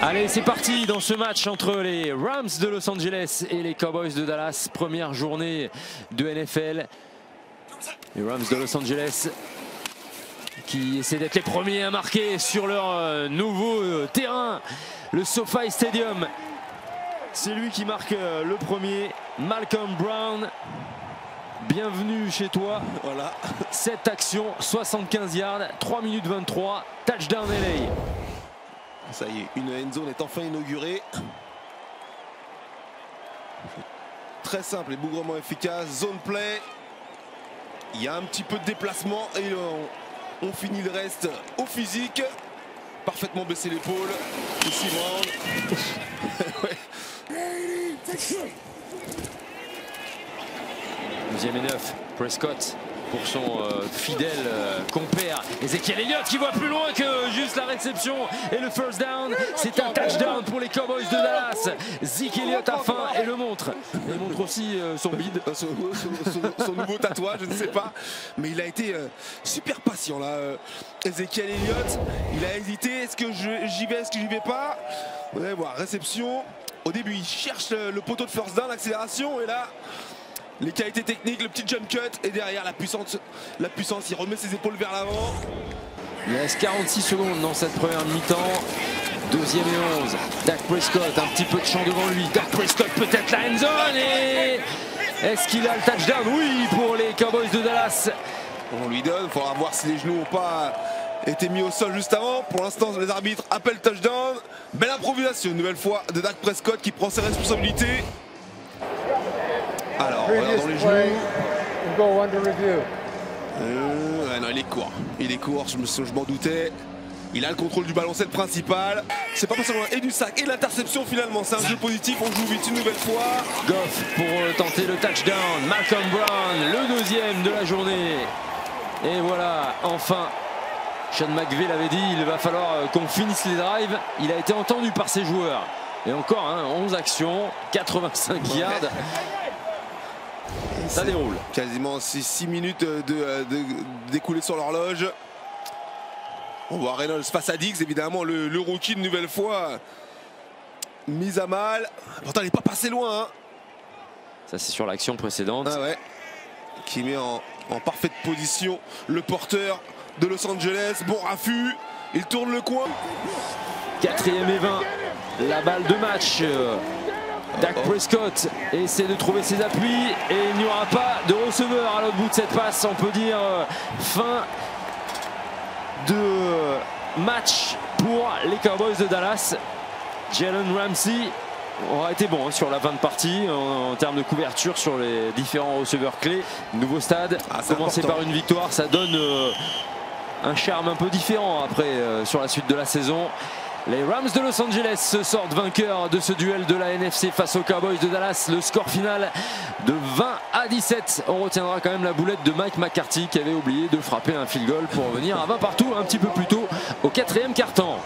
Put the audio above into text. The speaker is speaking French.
Allez, c'est parti dans ce match entre les Rams de Los Angeles et les Cowboys de Dallas. Première journée de NFL. Les Rams de Los Angeles qui essaient d'être les premiers à marquer sur leur nouveau terrain, le SoFi Stadium. C'est lui qui marque le premier, Malcolm Brown. Bienvenue chez toi. Voilà. Cette action, 75 yards, 3 minutes 23, touchdown LA. Ça y est, une end zone est enfin inaugurée. Très simple et bougrement efficace. Zone play. Il y a un petit peu de déplacement et on finit le reste au physique. Parfaitement baissé l'épaule. Ici, Brown. Ouais. Deuxième et 9, Prescott pour son fidèle compère Ezekiel Elliott qui voit plus loin que juste la réception et le first down. C'est un touchdown pour les Cowboys de Dallas. Zeke Elliott a faim et le montre. Il montre aussi son bide. Son nouveau tatouage, je ne sais pas. Mais il a été super patient là. Ezekiel Elliott, il a hésité. Est-ce que j'y vais, est-ce que j'y vais pas? Vous allez voir, réception. Au début, il cherche le poteau de first down, l'accélération. Et là, les qualités techniques, le petit jump cut et derrière la puissance, il remet ses épaules vers l'avant. Il reste 46 secondes dans cette première mi-temps. Deuxième et 11. Dak Prescott, un petit peu de champ devant lui. Dak Prescott peut-être la end zone et est-ce qu'il a le touchdown? Oui, pour les Cowboys de Dallas. On lui donne, il faudra voir si les genoux n'ont pas été mis au sol juste avant. Pour l'instant, les arbitres appellent touchdown. Belle improvisation, une nouvelle fois de Dak Prescott qui prend ses responsabilités. Alors, regardons les genoux. Non, il est court. Il est court, je m'en doutais. Il a le contrôle du ballon, c'est le principal. C'est pas possible. Et du sac et l'interception finalement. C'est un jeu positif, on joue vite une nouvelle fois. Goff pour tenter le touchdown. Malcolm Brown, le deuxième de la journée. Et voilà, enfin. Sean McVay l'avait dit, il va falloir qu'on finisse les drives. Il a été entendu par ses joueurs. Et encore, 11 actions, 85 yards. Ça déroule. Quasiment 6 minutes d'écouler sur l'horloge. On voit Reynolds face à Diggs, évidemment, le rookie une nouvelle fois mis à mal. Pourtant, il n'est pas passé loin. Ça, c'est sur l'action précédente. Ah ouais. Qui met en parfaite position le porteur de Los Angeles. Bon raffut. Il tourne le coin. 4e et 20. La balle de match. Dak Prescott essaie de trouver ses appuis et il n'y aura pas de receveur à l'autre bout de cette passe. On peut dire fin de match pour les Cowboys de Dallas. Jalen Ramsey aura été bon sur la fin de partie en termes de couverture sur les différents receveurs clés. Nouveau stade, commencer par une victoire, ça donne un charme un peu différent après sur la suite de la saison. Les Rams de Los Angeles se sortent vainqueurs de ce duel de la NFC face aux Cowboys de Dallas. Le score final de 20-17. On retiendra quand même la boulette de Mike McCarthy qui avait oublié de frapper un field goal pour revenir à 20 partout un petit peu plus tôt au 4e quart-temps.